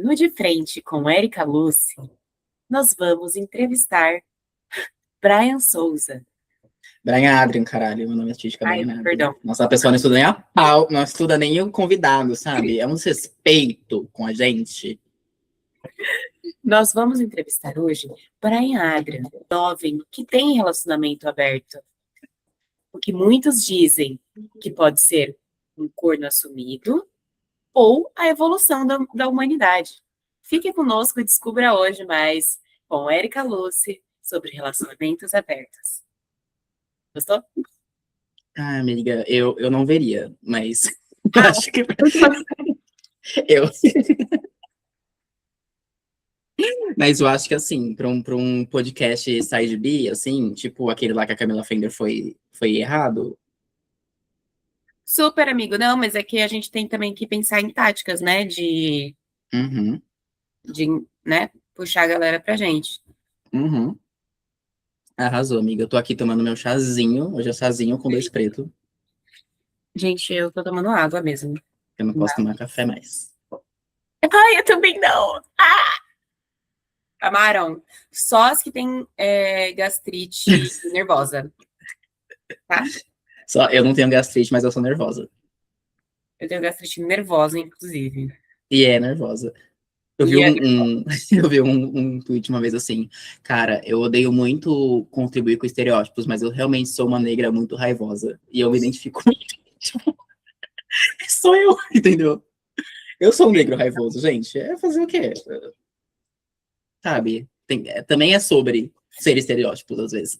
No De Frente com Érica Luce, nós vamos entrevistar Brian Souza. Brian Adrian, caralho, meu nome é artístico Ai, Brian Adrian. perdão. Nossa, a pessoa não estuda nem a pau, não estuda nem o convidado, sabe? É um desrespeito com a gente. Nós vamos entrevistar hoje Brian Adrian, jovem que tem relacionamento aberto. O que muitos dizem que pode ser um corno assumido ou a evolução da humanidade. Fique conosco e descubra hoje mais com Érica Luce sobre relacionamentos abertos. Gostou? Ah, amiga, eu não veria, mas eu acho que eu. Mas eu acho que assim, para um podcast side B, assim, tipo aquele lá que a Camila Fender foi errado. Super, amigo. Não, mas é que a gente tem também que pensar em táticas, né? Uhum, De, né, puxar a galera pra gente. uhum. Arrasou, amiga. Eu tô aqui tomando meu chazinho. Hoje é chazinho com dois pretos. Gente, eu tô tomando água mesmo. Eu não posso tomar café mais. Ai, eu também não. Ah! Amaram. Só as que têm gastrite nervosa, tá? Só, eu não tenho gastrite, mas eu sou nervosa. Eu tenho gastrite nervosa, inclusive. E é nervosa. Eu vi E é eu vi um tweet uma vez assim, cara, eu odeio muito contribuir com estereótipos, mas eu realmente sou uma negra muito raivosa. E eu me identifico muito. Tipo, sou eu, entendeu? Eu sou um negro raivoso, gente. É fazer o quê? Sabe? Também é sobre ser estereótipos, às vezes.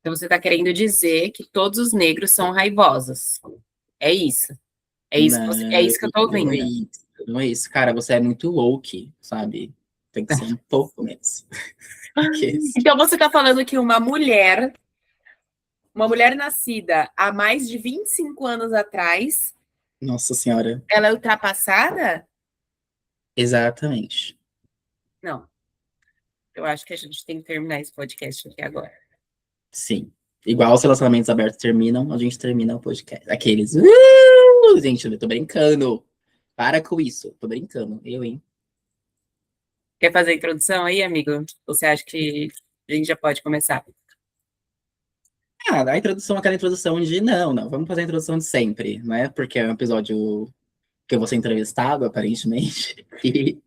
Então você tá querendo dizer que todos os negros são raivosos. É isso. É Não, isso que eu tô não é ouvindo. isso. Não é isso. Cara, você é muito woke, sabe? Tem que ser um pouco menos. Que isso? Então você tá falando que uma mulher nascida há mais de 25 anos atrás, Nossa Senhora. ela é ultrapassada? Exatamente. Não. Eu acho que a gente tem que terminar esse podcast aqui agora. Sim. Igual os relacionamentos abertos terminam, a gente termina o podcast. Aqueles. Gente, eu tô brincando. Para com isso. Tô brincando. Eu, hein? Quer fazer a introdução aí, amigo? Ou você acha que a gente já pode começar? Ah, a introdução, aquela introdução de não, vamos fazer a introdução de sempre, né? Porque é um episódio que eu vou ser entrevistado, aparentemente, e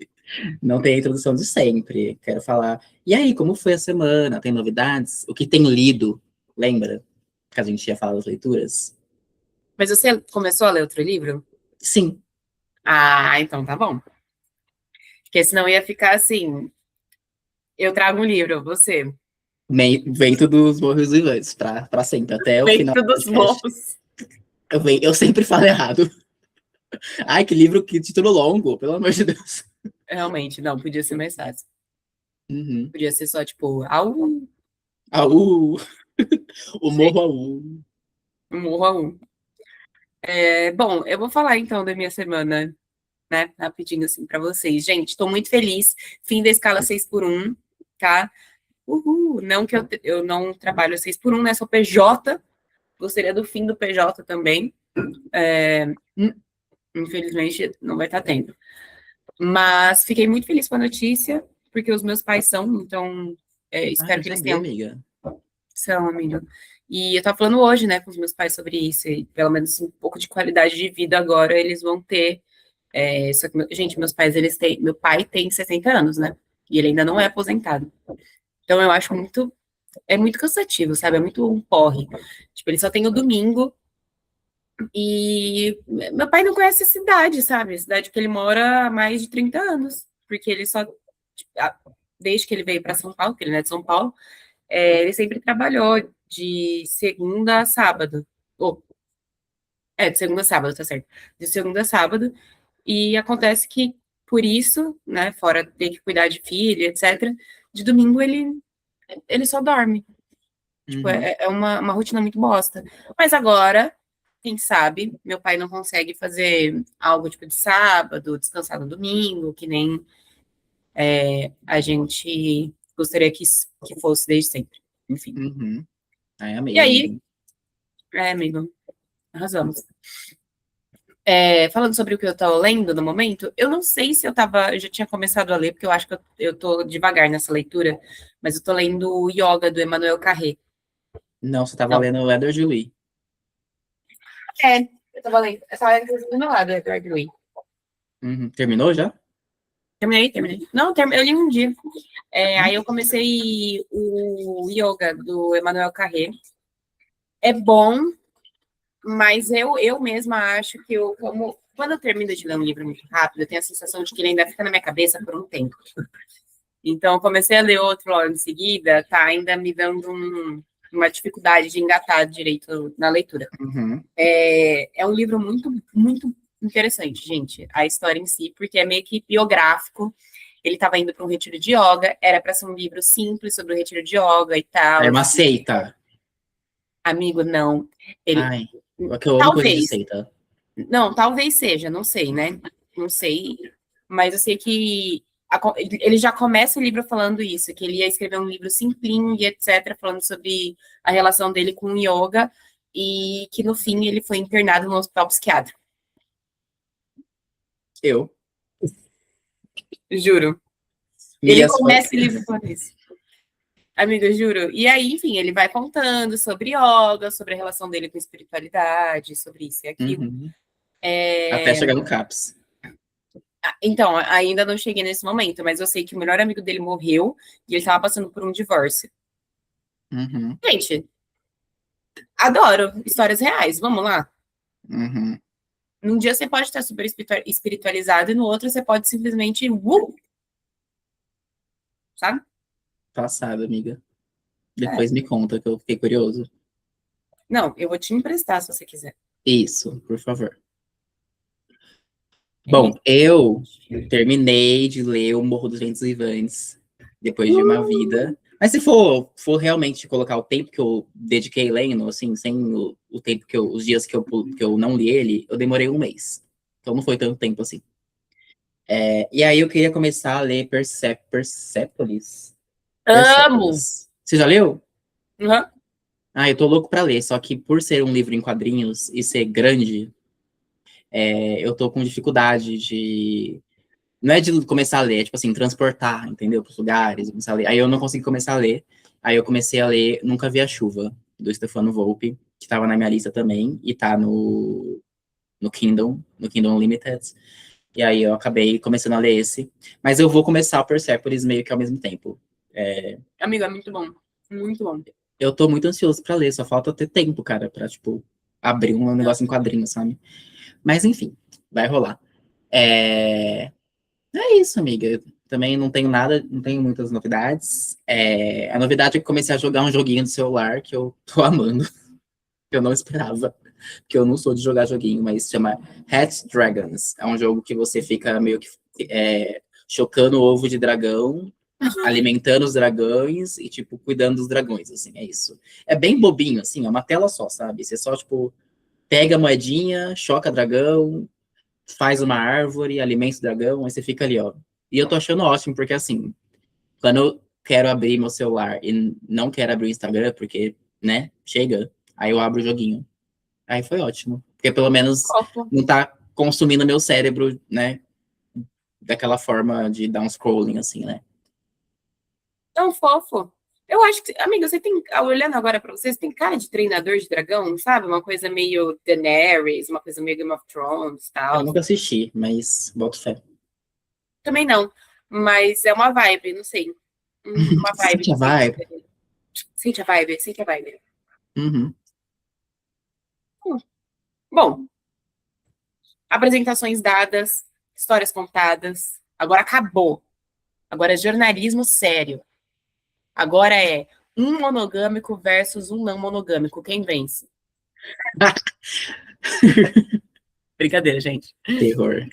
não tem a introdução de sempre. Quero falar. E aí, como foi a semana? Tem novidades? O que tem lido? Lembra que a gente ia falar das leituras? Mas você começou a ler outro livro? Sim. Ah, então tá bom. Porque senão ia ficar assim: eu trago um livro, você. Vento dos morros vivantes, pra sempre, até o final Feito do dos podcast. morros. Eu sempre falo errado. Ai, que livro, que título longo, pelo amor de Deus. Realmente, não, podia ser mais fácil. Uhum. Podia ser só, tipo, au, Au, o morro gente, au. um morro a um. Bom, eu vou falar então da minha semana, né? Rapidinho assim pra vocês. Gente, tô muito feliz. Fim da escala 6 por um, tá? Uhul. Não que eu não trabalho 6 por um, né? Sou PJ. Gostaria do fim do PJ também. Infelizmente, não vai estar tendo. Mas fiquei muito feliz com a notícia, porque os meus pais são, então Ai, espero não que eles sabia, tenham. amiga. São, amigo. E eu tava falando hoje, né, com os meus pais sobre isso, e pelo menos um pouco de qualidade de vida agora eles vão ter. Só que, gente, meus pais, eles têm. Meu pai tem 60 anos, né? E ele ainda não é aposentado. Então eu acho muito. É muito cansativo, sabe? É muito um porre. Tipo, ele só tem o domingo. E meu pai não conhece a cidade, sabe? A cidade que ele mora há mais de 30 anos. Porque ele só. Tipo, desde que ele veio para São Paulo, que ele não é de São Paulo, ele sempre trabalhou de segunda a sábado. Ou, de segunda a sábado, tá certo. De segunda a sábado. E acontece que, por isso, né, fora ter que cuidar de filho, etc., de domingo ele só dorme. Tipo, Uhum. é uma rotina muito bosta. Mas agora, quem sabe, meu pai não consegue fazer algo tipo de sábado, descansar no domingo, que nem a gente gostaria que fosse desde sempre. Enfim. Uhum. Ai, E amei, aí, amigo. amigo, arrasamos. Falando sobre o que eu tô lendo no momento, eu não sei se eu já tinha começado a ler, porque eu acho que eu tô devagar nessa leitura, mas eu tô lendo o Yoga, do Emmanuel Carré. Não, você tava Não, lendo o Edward Lee. eu tava lendo do meu lado, Edward Lee. Uhum. Terminou já? Terminei. Não, eu li um dia. Aí eu comecei o Yoga, do Emmanuel Carré. É bom, mas eu mesma acho que quando eu termino de ler um livro muito rápido, eu tenho a sensação de que ele ainda fica na minha cabeça por um tempo. Então, eu comecei a ler outro logo em seguida, tá ainda me dando uma dificuldade de engatar direito na leitura. Uhum. É um livro muito, muito interessante, gente, a história em si, porque é meio que biográfico. Ele estava indo para um retiro de yoga, era para ser um livro simples sobre o retiro de yoga e É tal. uma seita. Amigo, não. Ele, Ai, é que eu amo coisa de talvez, seita. não, talvez seja, não sei, né? Não sei, mas eu sei que ele já começa o livro falando isso, que ele ia escrever um livro simplinho e etc, falando sobre a relação dele com o yoga e que no fim ele foi internado no hospital psiquiátrico. Eu. Juro. Ele Minhas fãs. começa o livro falando isso. Amigo, eu juro. E aí, enfim, ele vai contando sobre yoga, sobre a relação dele com espiritualidade, sobre isso e aquilo. Uhum. Até chegar no CAPS. Então, ainda não cheguei nesse momento, mas eu sei que o melhor amigo dele morreu e ele estava passando por um divórcio. Uhum. Gente, adoro histórias reais, vamos lá. Uhum. Num dia você pode estar super espiritualizado e no outro você pode simplesmente, sabe? Passado, amiga. É. Depois me conta que eu fiquei curioso. Não, eu vou te emprestar se você quiser. Isso, por favor. É Bom, isso. eu terminei de ler O Morro dos Ventos Vivantes depois de uma vida. Mas se for realmente colocar o tempo que eu dediquei lendo, assim, sem o tempo os dias que eu não li ele, eu demorei um mês. Então não foi tanto tempo assim. E aí eu queria começar a ler Persepolis. Amo! Persepolis. Você já leu? Uhum. Ah, eu tô louco pra ler, só que por ser um livro em quadrinhos e ser grande, eu tô com dificuldade de. Não é de começar a ler, é tipo assim, transportar, entendeu? Para os lugares, começar a ler. Aí eu não consegui começar a ler. Aí eu comecei a ler Nunca Vi a Chuva, do Stefano Volpe, que estava na minha lista também, e tá no Kindle Unlimited. E aí eu acabei começando a ler esse. Mas eu vou começar o Persepolis meio que ao mesmo tempo. É, Amigo, é muito bom. Muito bom. eu tô muito ansioso pra ler, só falta ter tempo, cara, pra, tipo, abrir um negócio em quadrinho, sabe? Mas enfim, vai rolar. É, é isso, amiga. Eu também não tenho nada, não tenho muitas novidades. A novidade é que comecei a jogar um joguinho do celular que eu tô amando, que eu não esperava. Que eu não sou de jogar joguinho, mas se chama Hat Dragons. É um jogo que você fica meio que chocando o ovo de dragão, alimentando os dragões e, tipo, cuidando dos dragões, assim, é isso. É bem bobinho, assim, é uma tela só, sabe? Você só, tipo, pega a moedinha, choca dragão, faz uma árvore, alimenta o dragão, aí você fica ali, ó. E eu tô achando ótimo, porque assim, quando eu quero abrir meu celular e não quero abrir o Instagram, porque, né, chega, aí eu abro o joguinho. Aí foi ótimo. Porque pelo menos Fofo. não tá consumindo meu cérebro, né, daquela forma de dar um scrolling, assim, né. Tão fofo. Eu acho que, amiga, você tem, olhando agora pra você tem cara de treinador de dragão, sabe? Uma coisa meio Daenerys, uma coisa meio Game of Thrones, Eu tal. nunca assisti, mas boto fé. Também não, mas é uma vibe, não sei. Uma vibe Sente a que você vibe. sente a vibe, sente a vibe. Uhum. Hum. Bom, apresentações dadas, histórias contadas. Agora acabou. Agora é jornalismo sério. Agora é um monogâmico versus um não monogâmico. Quem vence? Brincadeira, gente. Terror.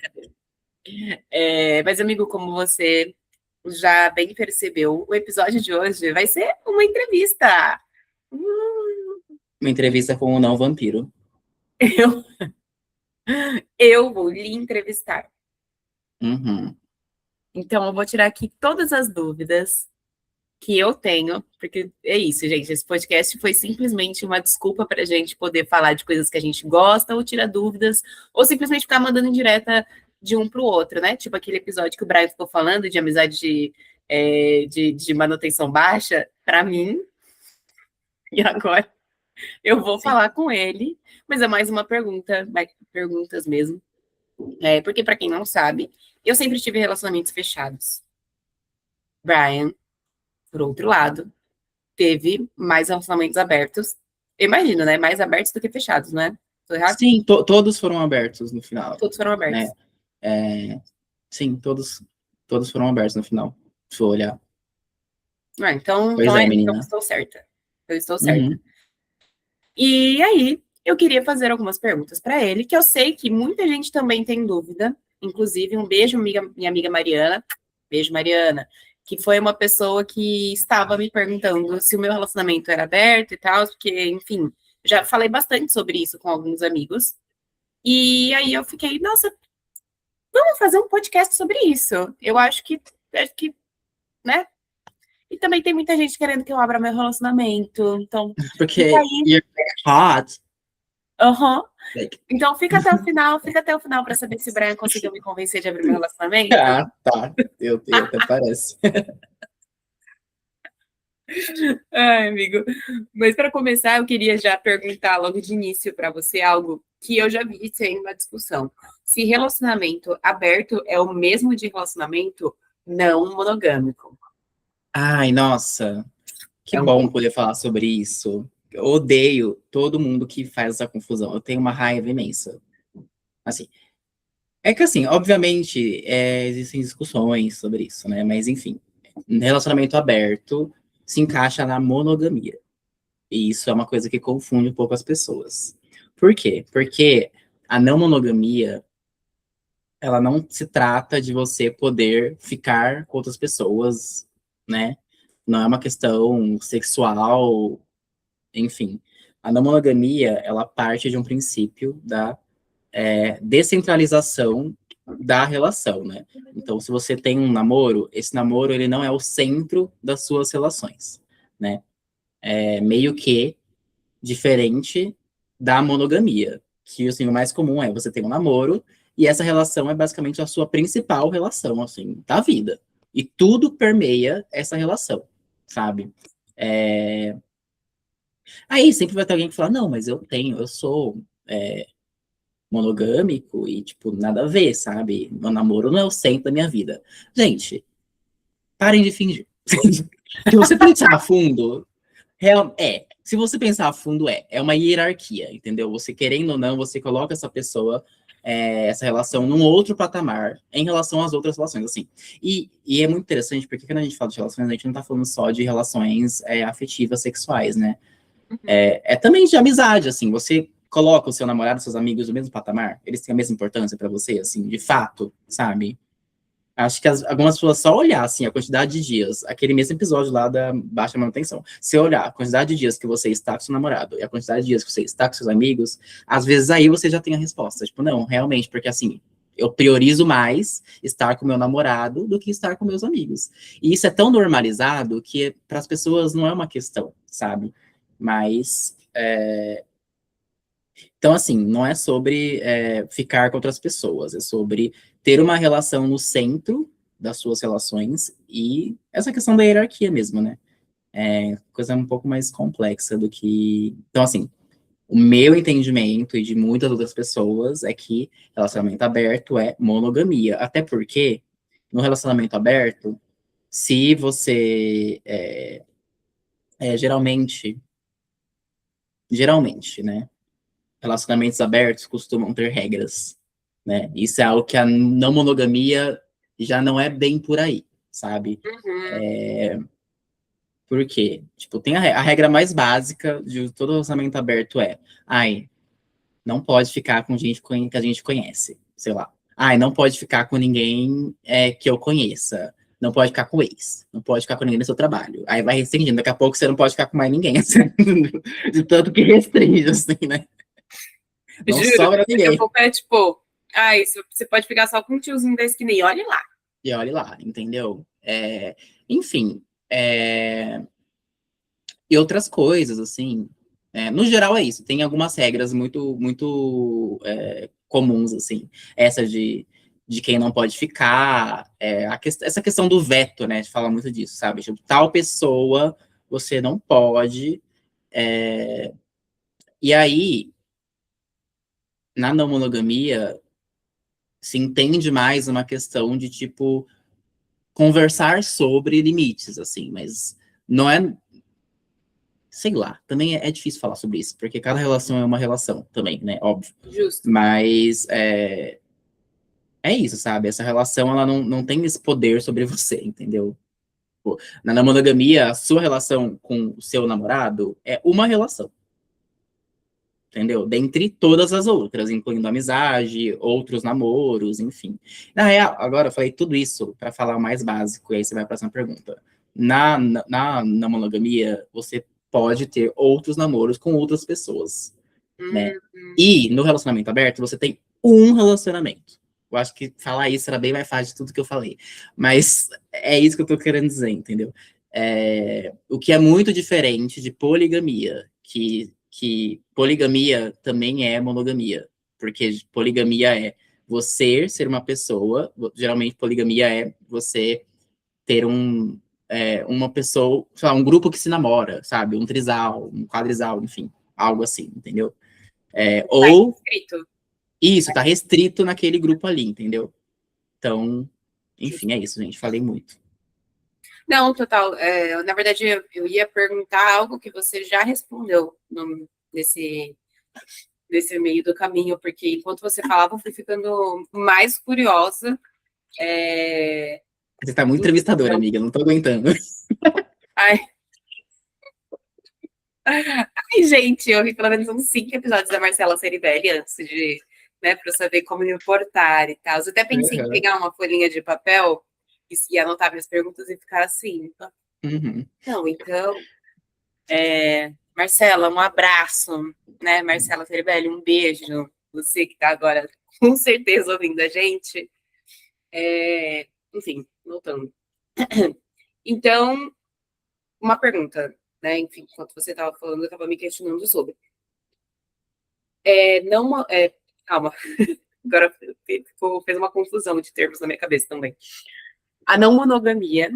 Mas, amigo, como você já bem percebeu, o episódio de hoje vai ser uma entrevista. Uma entrevista com o não vampiro. Eu, eu vou lhe entrevistar. Uhum. Então, eu vou tirar aqui todas as dúvidas. que eu tenho, porque é isso, gente, esse podcast foi simplesmente uma desculpa para a gente poder falar de coisas que a gente gosta, ou tirar dúvidas, ou simplesmente ficar mandando indireta de um para o outro, né? Tipo aquele episódio que o Brian ficou falando de amizade de manutenção baixa, para mim, e agora eu vou Sim. falar com ele, mas é mais uma pergunta, perguntas mesmo. Porque, para quem não sabe, eu sempre tive relacionamentos fechados. Brian, por outro lado, teve mais relacionamentos abertos. Eu imagino, né? Mais abertos do que fechados, né? Tô errado? Sim, todos foram abertos no final, Todos foram né? abertos. Sim, todos foram abertos no final, se for olhar. Então, Pois então, é, então eu menina. estou certa. Eu estou certa. Uhum. E aí, eu queria fazer algumas perguntas para ele, que eu sei que muita gente também tem dúvida. Inclusive, um beijo, minha amiga Mariana. Beijo, Mariana. Que foi uma pessoa que estava me perguntando se o meu relacionamento era aberto e tal, porque, enfim, já falei bastante sobre isso com alguns amigos. E aí eu fiquei, nossa, vamos fazer um podcast sobre isso. Eu acho que, né? E também tem muita gente querendo que eu abra meu relacionamento. Então, fica Porque aí. you're hot. Aham. Like, Então, fica até o final para saber se o Brian conseguiu me convencer de abrir meu relacionamento. ah, tá. Eu até parece. Ai, amigo. Mas para começar, eu queria já perguntar logo de início para você algo que eu já vi sendo uma discussão. Se relacionamento aberto é o mesmo de relacionamento não monogâmico. Ai, nossa, que É um bom poder falar sobre isso. Eu odeio todo mundo que faz essa confusão. Eu tenho uma raiva imensa. Assim, é que assim, obviamente, existem discussões sobre isso, né? Mas enfim, relacionamento aberto se encaixa na monogamia. E isso é uma coisa que confunde um pouco as pessoas. Por quê? Porque a não monogamia, ela não se trata de você poder ficar com outras pessoas, né? Não é uma questão sexual, enfim. A não monogamia, ela parte de um princípio da descentralização da relação, né? Então, se você tem um namoro, esse namoro ele não é o centro das suas relações, né? É meio que diferente da monogamia, que assim, o mais comum é você ter um namoro e essa relação é basicamente a sua principal relação, assim, da vida. E tudo permeia essa relação, sabe? É... Aí sempre vai ter alguém que fala, não, mas eu sou monogâmico e, tipo, nada a ver, sabe? Meu namoro não é o centro da minha vida. Gente, parem de fingir. Se você pensar a fundo, se você pensar a fundo, é uma hierarquia, entendeu? Você querendo ou não, você coloca essa pessoa, essa relação num outro patamar em relação às outras relações, assim. E é muito interessante, porque quando a gente fala de relações, a gente não tá falando só de relações afetivas, sexuais, né? É também de amizade, assim, você coloca o seu namorado, seus amigos no mesmo patamar, eles têm a mesma importância pra você, assim, de fato, sabe? Acho que algumas pessoas só olhar, assim, a quantidade de dias, aquele mesmo episódio lá da baixa manutenção. Se olhar a quantidade de dias que você está com seu namorado e a quantidade de dias que você está com seus amigos, às vezes aí você já tem a resposta. Tipo, não, realmente, porque assim, eu priorizo mais estar com meu namorado do que estar com meus amigos. E isso é tão normalizado que para as pessoas não é uma questão, sabe? Mas então, assim, não é sobre ficar com outras pessoas, é sobre ter uma relação no centro das suas relações e essa questão da hierarquia mesmo, né? É coisa um pouco mais complexa do que. Então, assim, o meu entendimento e de muitas outras pessoas é que relacionamento aberto é monogamia. Até porque, no relacionamento aberto, se você. Geralmente, né? Relacionamentos abertos costumam ter regras, né? Isso é algo que a não monogamia já não é bem por aí, sabe? Uhum. Por quê? Tipo, tem a regra mais básica de todo relacionamento aberto ai, não pode ficar com gente que a gente conhece, sei lá. Ai, não pode ficar com ninguém que eu conheça. Não pode ficar com ex. Não pode ficar com ninguém no seu trabalho. Aí vai restringindo. Daqui a pouco você não pode ficar com mais ninguém. Assim, de tanto que restringe, assim, né? Não Juro, sobra daqui a ninguém. pouco é tipo, isso, você pode ficar só com um tiozinho da esquina e olha lá. E olhe lá, entendeu? Enfim, E outras coisas, assim. No geral é isso. Tem algumas regras muito comuns, assim. Essa de quem não pode ficar. Essa questão do veto, né? A gente fala muito disso, sabe? Tipo, tal pessoa você não pode. E aí, na não monogamia, se entende mais uma questão de, tipo, conversar sobre limites, assim. Mas não é, sei lá, também é difícil falar sobre isso, porque cada relação é uma relação também, né? Óbvio. Justo. Mas é isso, sabe? Essa relação, ela não tem esse poder sobre você, entendeu? Pô, na monogamia, a sua relação com o seu namorado é uma relação, entendeu? Dentre todas as outras, incluindo amizade, outros namoros, enfim. Na real, agora eu falei tudo isso para falar o mais básico, e aí você vai para a próxima pergunta. Na monogamia, você pode ter outros namoros com outras pessoas, né? Hum, E no relacionamento aberto, você tem um relacionamento. Eu acho que falar isso era bem mais fácil de tudo que eu falei. Mas é isso que eu tô querendo dizer, entendeu? O que é muito diferente de poligamia, que poligamia também é monogamia. Porque poligamia é você ser uma pessoa, geralmente poligamia é você ter uma pessoa, sei lá, um grupo que se namora, sabe? Um trisal, um quadrisal, enfim, algo assim, entendeu? tá Ou escrito. isso, tá restrito naquele grupo ali, entendeu? Então, enfim, Justo. é isso, gente. Falei muito. Não, total. Na verdade, eu ia perguntar algo que você já respondeu nesse meio do caminho, porque enquanto você falava, eu fui ficando mais curiosa. É, Você tá muito enfim, entrevistadora, então, amiga. Não tô aguentando. ai, ai, gente, eu vi pelo menos uns 5 episódios da Marcela Ceribelli antes de, né, para eu saber como me portar e tal. Eu até pensei em Uhum. pegar uma folhinha de papel e anotar minhas perguntas e ficar assim. Uhum. Não, então, Marcela, um abraço, né? Marcela Ceribelli, um beijo. Você que está agora com certeza ouvindo a gente. Enfim, voltando. Então, uma pergunta, né? Enfim, enquanto você estava falando, eu estava me questionando sobre. Não, calma, agora fez uma confusão de termos na minha cabeça também. A não monogamia,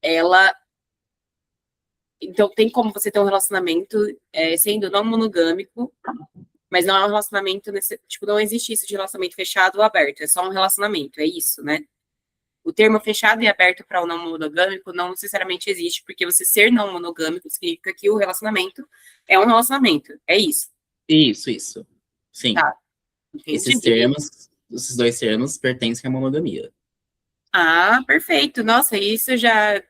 ela. Então, tem como você ter um relacionamento sendo não monogâmico, mas não é um relacionamento, tipo, não existe isso de relacionamento fechado ou aberto, é só um relacionamento, é isso, né? O termo fechado e aberto para o não monogâmico não necessariamente existe, porque você ser não monogâmico significa que o relacionamento é um relacionamento, é isso. Isso. Sim. Tá, entendi. Esses dois termos pertencem à monogamia. Ah, perfeito. Nossa, isso já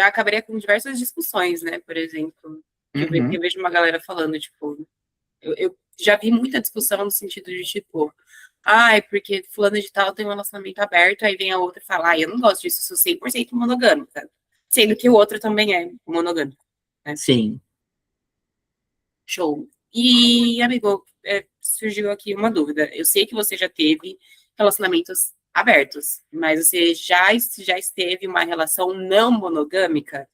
acabaria com diversas discussões, né? Por exemplo, que eu Uhum. vejo uma galera falando, tipo, eu já vi muita discussão no sentido de, tipo, ai, porque fulano de tal tem um relacionamento aberto, aí vem a outra e fala, ai, eu não gosto disso, eu sou 100% monogâmica. Sendo que o outro também é monogâmico, né? Sim. Show. E, amigo, surgiu aqui uma dúvida. Eu sei que você já teve relacionamentos abertos, mas você já esteve em uma relação não monogâmica?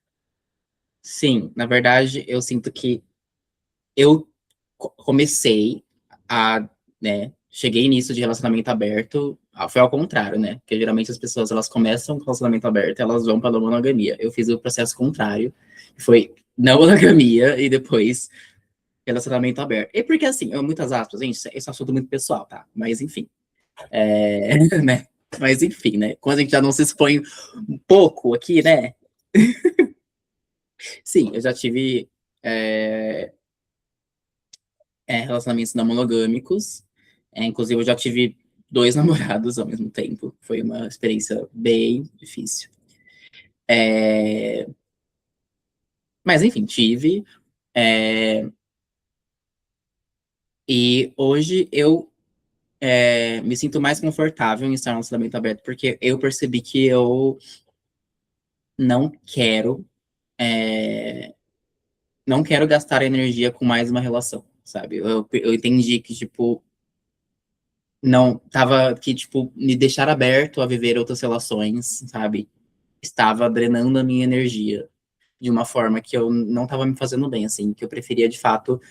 Sim. Na verdade, eu sinto que eu comecei a, né, cheguei nisso de relacionamento aberto, foi ao contrário, né? Porque geralmente as pessoas, elas começam com relacionamento aberto, elas vão para a monogamia. Eu fiz o processo contrário, foi não monogamia e depois relacionamento aberto. E porque assim, muitas aspas, gente, esse é um assunto muito pessoal, tá? Mas enfim, né? Mas enfim, né? Quando a gente já não se expõe um pouco aqui, né? Sim, eu já tive é, relacionamentos não monogâmicos. Inclusive, eu já tive dois namorados ao mesmo tempo. Foi uma experiência bem difícil. É, mas, enfim, tive. é, e hoje eu me sinto mais confortável em estar no relacionamento aberto, porque eu percebi que eu não quero. é, não quero gastar energia com mais uma relação, sabe? Eu entendi que, tipo, não, tava que, tipo, me deixar aberto a viver outras relações, sabe? estava drenando a minha energia de uma forma que eu não estava me fazendo bem, assim, que eu preferia, de fato,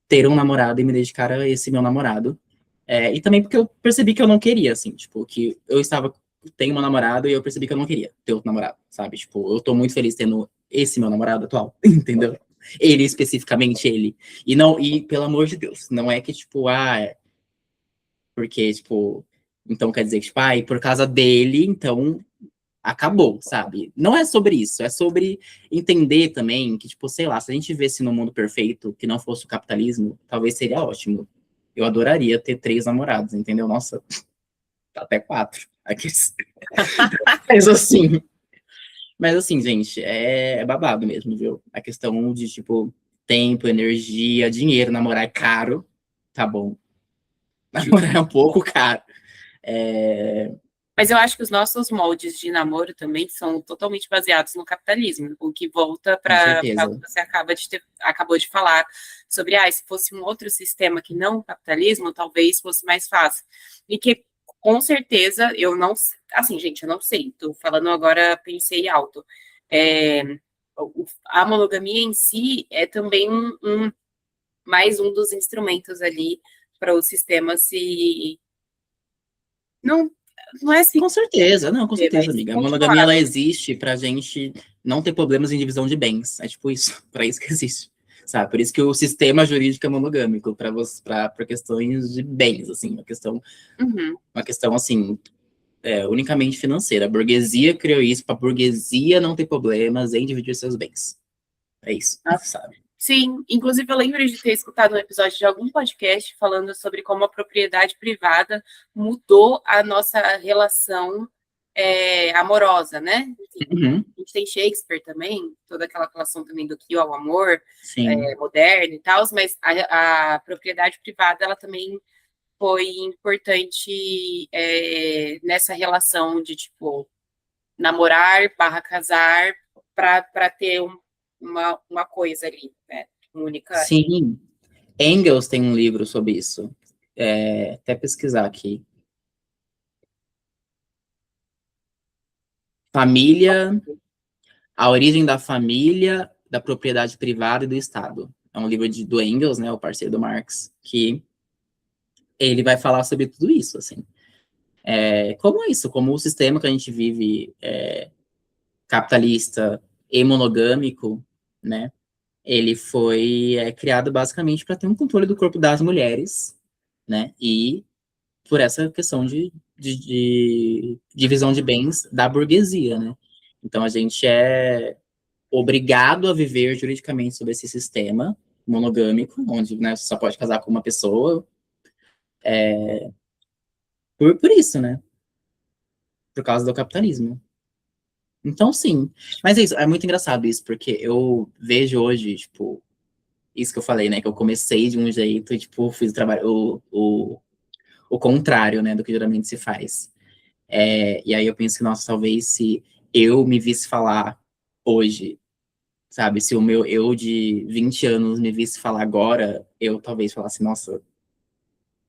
ter um namorado e me dedicar a esse meu namorado. E também porque eu percebi que eu não queria, assim, tipo, que eu estava, tenho uma namorada e eu percebi que eu não queria ter outro namorado, sabe? Tipo, eu tô muito feliz tendo esse meu namorado atual, entendeu? Ele, especificamente ele. E não, e pelo amor de Deus, não é que, tipo, porque, tipo, então quer dizer que, tipo, e por causa dele, então acabou, sabe? Não é sobre isso, é sobre entender também que, tipo, sei lá, se a gente vivesse num mundo perfeito, que não fosse o capitalismo, talvez seria ótimo. Eu adoraria ter 3 namorados, entendeu? Nossa, até 4. Aqui. Mas assim, mas assim, gente, é babado mesmo, viu? A questão de, tipo, tempo, energia, dinheiro, namorar é caro, tá bom. Namorar é um pouco caro. É, Mas eu acho que os nossos moldes de namoro também são totalmente baseados no capitalismo, o que volta com para o certeza. que você acabou de falar sobre, se fosse um outro sistema que não o capitalismo, talvez fosse mais fácil. E que, com certeza, eu não... Assim, gente, eu não sei, estou falando agora, pensei alto. É, a monogamia em si é também mais um dos instrumentos ali para o sistema se... Não, não é se... Com certeza, não, com certeza, Mas se amiga. A monogamia, continuar, ela né? existe pra gente não ter problemas em divisão de bens. É tipo isso, pra isso que existe. Sabe? Por isso que o sistema jurídico é monogâmico, para questões de bens, assim, Uhum. uma questão assim, unicamente financeira. A burguesia criou isso para a burguesia não ter problemas em dividir seus bens. É isso, sabe? Sim, inclusive eu lembro de ter escutado um episódio de algum podcast falando sobre como a propriedade privada mudou a nossa relação amorosa, né? Enfim, Uhum, a gente tem Shakespeare também, toda aquela relação também do que ao amor sim. moderno e tal, mas a propriedade privada ela também foi importante nessa relação de tipo namorar barra casar para ter uma coisa ali, né? Única. Sim. Engels tem um livro sobre isso. Até pesquisar aqui. Família, a origem da família, da propriedade privada e do Estado. É um livro do Engels, né, o parceiro do Marx, que ele vai falar sobre tudo isso, assim. Como é isso, como o sistema que a gente vive capitalista e monogâmico, né, ele foi criado basicamente para ter um controle do corpo das mulheres, né, e por essa questão de divisão de bens da burguesia, né. Então a gente é obrigado a viver juridicamente sob esse sistema monogâmico, onde, né, você só pode casar com uma pessoa, por isso, né? Por causa do capitalismo. Então, sim. Mas é isso, é muito engraçado isso, porque eu vejo hoje, tipo, isso que eu falei, né? Que eu comecei de um jeito e, tipo, fiz o trabalho, o contrário, né, do que geralmente se faz. E aí eu penso que, nossa, talvez se eu me visse falar hoje, sabe? Se o meu eu de 20 anos me visse falar agora, eu talvez falasse, nossa,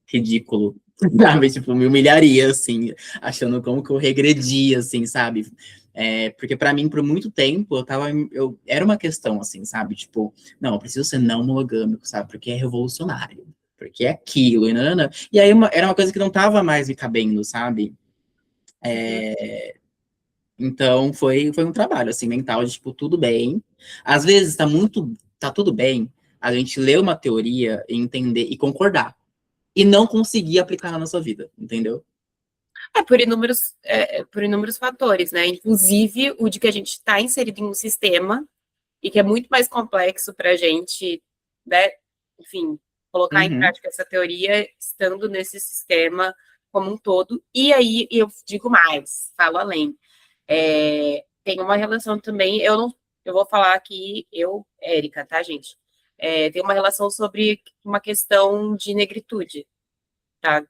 ridículo. Sabe? Tipo, me humilharia, assim, achando como que eu regredi, assim, sabe? Porque para mim, por muito tempo, era uma questão, assim, sabe? Tipo, não, eu preciso ser não monogâmico, sabe? Porque é revolucionário, porque é aquilo, e nanana. E aí era uma coisa que não tava mais me cabendo, sabe? Uhum. Então foi um trabalho, assim, mental de, tipo, tudo bem. Às vezes tá tudo bem a gente ler uma teoria e entender e concordar e não conseguir aplicar na nossa vida, entendeu? Por inúmeros fatores, né? Inclusive o de que a gente está inserido em um sistema e que é muito mais complexo para a gente, né? Enfim, colocar em Uhum. prática essa teoria estando nesse sistema como um todo. E aí eu digo mais, falo além. Tem uma relação também, eu não, eu vou falar aqui, Érica, tá, gente? Tem uma relação sobre uma questão de negritude, tá?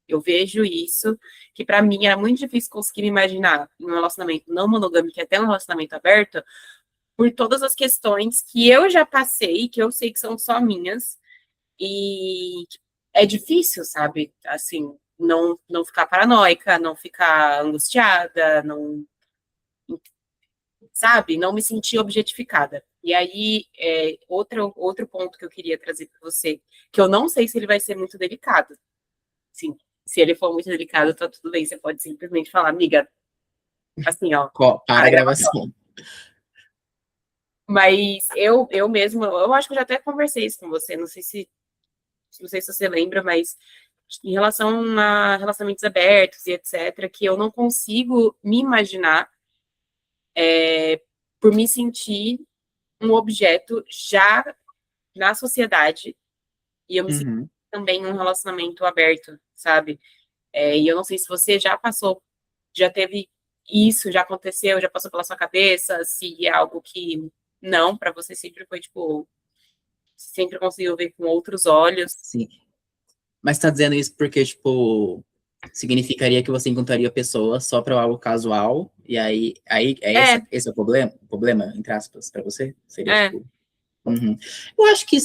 Eu vejo isso, que para mim era muito difícil conseguir me imaginar em um relacionamento não monogâmico, e até um relacionamento aberto, por todas as questões que eu já passei, que eu sei que são só minhas, e é difícil, sabe? Assim, não ficar paranoica, não ficar angustiada, não. sabe? Não me sentir objetificada. E aí, outro ponto que eu queria trazer para você, que eu não sei se ele vai ser muito delicado. Sim, se ele for muito delicado, tá tudo bem. Você pode simplesmente falar, amiga, assim, ó, Para para a a gravação. gravação. Mas eu mesmo, eu acho que eu já até conversei isso com você, não sei se você lembra, mas em relação a relacionamentos abertos e etc., que eu não consigo me imaginar por me sentir um objeto já na sociedade e eu me sinto Uhum. também em um relacionamento aberto, sabe? E eu não sei se você já passou, já teve isso, já aconteceu, já passou pela sua cabeça, se é algo que não, para você sempre foi tipo, sempre conseguiu ver com outros olhos. Sim. Mas tá dizendo isso porque, tipo, significaria que você encontraria pessoas só para algo casual, e aí É, esse é o problema, entre aspas, para você? Seria, é, tipo... Uhum. Eu acho que,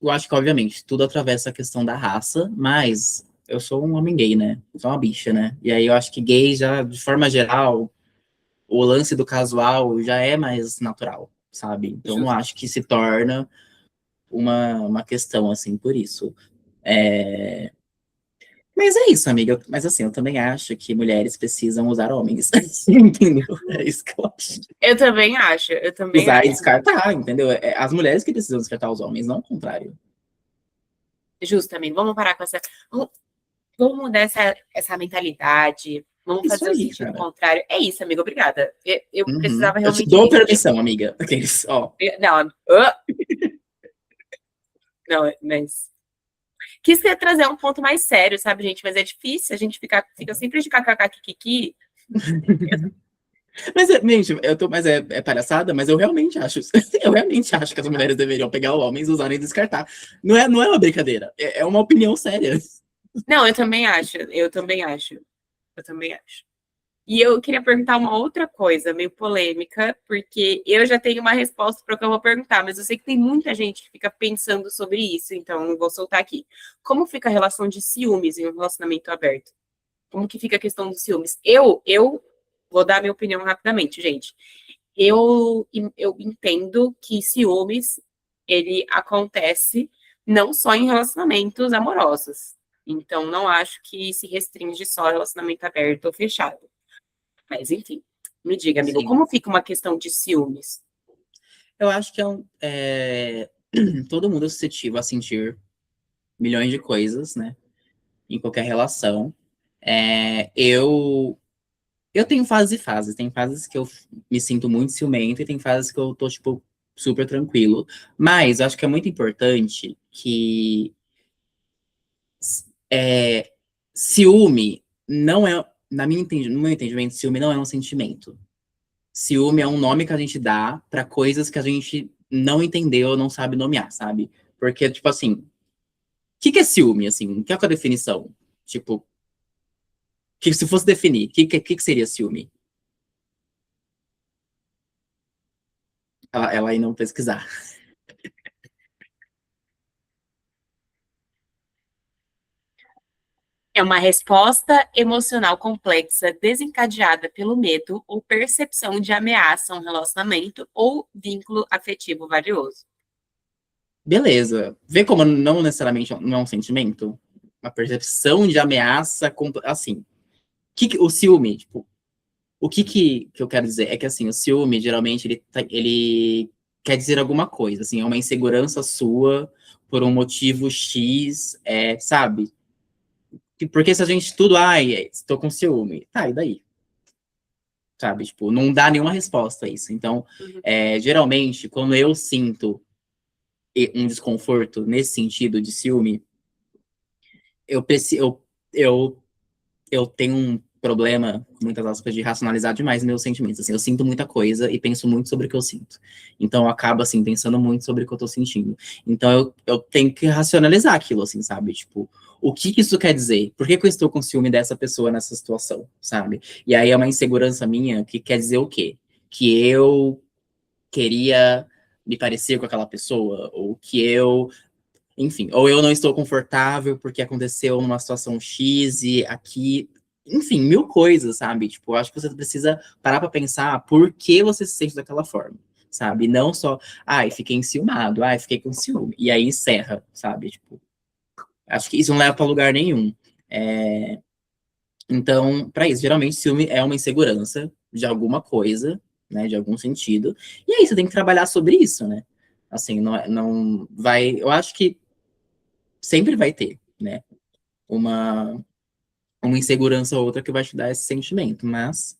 eu acho que, obviamente, tudo atravessa a questão da raça, mas eu sou um homem gay, né? Eu sou uma bicha, né? E aí eu acho que gay já, de forma geral, o lance do casual já é mais natural, sabe? Então não justo. acho que se torna uma questão, assim, por isso. É... Mas é isso, amiga. Mas assim, eu também acho que mulheres precisam usar homens. Entendeu? É isso que eu acho. Eu também acho, eu também Usar e acho. descartar, entendeu? É as mulheres que precisam descartar os homens, não o contrário. Justamente, vamos parar com essa. Vamos mudar essa mentalidade. Vamos Isso fazer o aí, sentido cara. contrário. É isso, amigo. Obrigada. Eu Uhum. precisava Eu te realmente dou disso. permissão, amiga. Aqueles, ó. Não, não, mas. Quis trazer um ponto mais sério, sabe, gente? Mas é difícil. A gente fica sempre de kkkiki. Mas, gente, mas é palhaçada, mas eu realmente acho, eu realmente acho que as mulheres deveriam pegar os homens, usarem e descartar. Não é uma brincadeira, é uma opinião séria. Não, eu também acho. Eu também acho. Eu também acho. E eu queria perguntar uma outra coisa, meio polêmica, porque eu já tenho uma resposta para o que eu vou perguntar, mas eu sei que tem muita gente que fica pensando sobre isso, então eu vou soltar aqui. Como fica a relação de ciúmes em um relacionamento aberto? Como que fica a questão dos ciúmes? Eu vou dar minha opinião rapidamente, gente. Eu entendo que ciúmes, ele acontece não só em relacionamentos amorosos. Então, não acho que se restringe só a relacionamento aberto ou fechado. Mas, enfim, me diga, amigo, Sim. como fica uma questão de ciúmes? Eu acho que todo mundo é suscetível a sentir milhões de coisas, né? Em qualquer relação. Eu tenho fases e fases. Tem fases que eu me sinto muito ciumento e tem fases que eu tô, tipo, super tranquilo. Mas eu acho que é muito importante que é, ciúme não é, no meu entendimento, ciúme não é um sentimento. Ciúme é um nome que a gente dá para coisas que a gente não entendeu ou não sabe nomear, sabe? Porque, tipo assim, o que é ciúme, assim? Qual é a definição? Tipo, que se fosse definir, o que seria ciúme? Ela aí não pesquisar. É uma resposta emocional complexa desencadeada pelo medo ou percepção de ameaça a um relacionamento ou vínculo afetivo valioso. Beleza. Vê como não necessariamente não é um sentimento? Uma percepção de ameaça, assim. O ciúme, tipo, o que eu quero dizer é que, assim, o ciúme, geralmente, ele quer dizer alguma coisa, assim, é uma insegurança sua por um motivo X, sabe? Porque se a gente tudo, ai, estou com ciúme, tá, e daí? Sabe? Tipo, não dá nenhuma resposta a isso. Então, Uhum. geralmente, quando eu sinto um desconforto nesse sentido de ciúme, eu preciso, eu tenho um problema, com muitas aspas, de racionalizar demais meus sentimentos. Assim, eu sinto muita coisa e penso muito sobre o que eu sinto. Então, eu acabo, assim, pensando muito sobre o que eu tô sentindo. Então, eu tenho que racionalizar aquilo, assim, sabe? Tipo, o que que isso quer dizer? Por que que eu estou com ciúme dessa pessoa nessa situação, sabe? E aí é uma insegurança minha que quer dizer o quê? Que eu queria me parecer com aquela pessoa, ou que eu enfim, ou eu não estou confortável porque aconteceu numa situação X e aqui. enfim, mil coisas, sabe? Tipo, eu acho que você precisa parar pra pensar por que você se sente daquela forma, sabe? Não só, ai, fiquei enciumado, ai, fiquei com ciúme, e aí encerra, sabe? Tipo, acho que isso não leva pra lugar nenhum. É, então, para isso, geralmente ciúme é uma insegurança de alguma coisa, né, de algum sentido. E aí você tem que trabalhar sobre isso, né? Assim, não vai, eu acho que sempre vai ter, né, uma uma insegurança ou outra que vai te dar esse sentimento, mas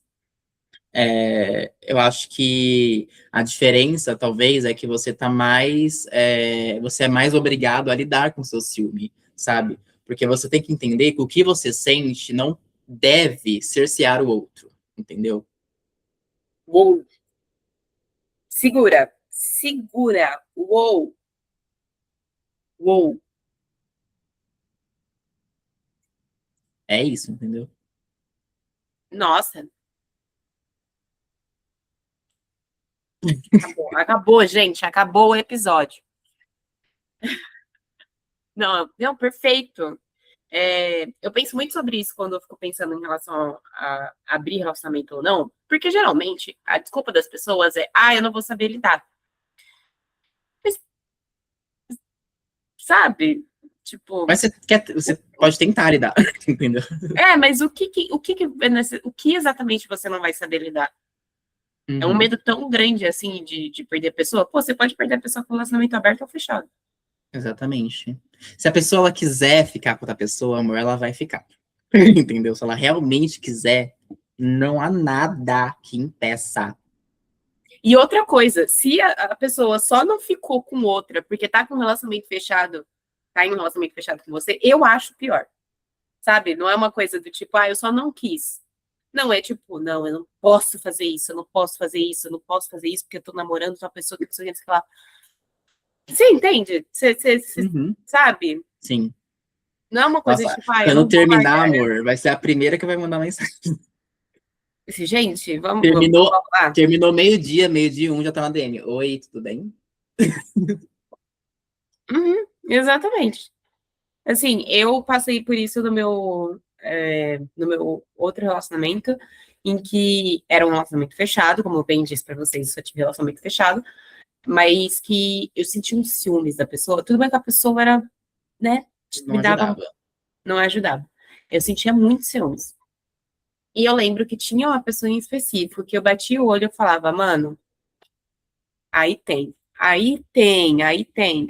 eu acho que a diferença, talvez, é que você tá mais, você é mais obrigado a lidar com o seu ciúme, sabe? Porque você tem que entender que o que você sente não deve cercear o outro, entendeu? Uou, segura, segura, uou, uou. É isso, entendeu? Nossa, acabou, acabou, gente, acabou o episódio. Não, não, perfeito. Eu penso muito sobre isso quando eu fico pensando em relação a abrir relacionamento ou não, porque geralmente a desculpa das pessoas é, eu não vou saber lidar. Mas, sabe? Tipo, Mas você pode tentar lidar, entendeu? mas o que exatamente você não vai saber lidar? É um Uhum, medo tão grande assim de perder a pessoa? Pô, você pode perder a pessoa com relacionamento aberto ou fechado. exatamente. Se a pessoa ela quiser ficar com outra pessoa, amor, ela vai ficar. Entendeu? Se ela realmente quiser, não há nada que impeça. E outra coisa, se a pessoa só não ficou com outra porque tá com um relacionamento fechado, tá em um relacionamento fechado com você, eu acho pior. Sabe? Não é uma coisa do tipo, eu só não quis. Não, é tipo, não, eu não posso fazer isso, eu não posso fazer isso, eu não posso fazer isso porque eu tô namorando com uma pessoa que você lá. Você entende? Você Uhum, sabe? sim. Não é uma coisa de Nossa, tipo, eu quando não vou terminar, largar. amor, vai ser a primeira que vai mandar mensagem. Gente, Terminou, vamos lá. terminou meio-dia e um, já tá na DM. Oi, tudo bem? Uhum, exatamente. Assim, eu passei por isso no meu outro relacionamento, em que era um relacionamento fechado, como eu bem disse pra vocês, só tive relacionamento fechado, mas que eu senti um ciúmes da pessoa. Tudo bem que a pessoa era, né, Não me dava, ajudava. não ajudava. Eu sentia muito ciúmes. E eu lembro que tinha uma pessoa em específico que eu batia o olho e falava, mano, aí tem, aí tem, aí tem.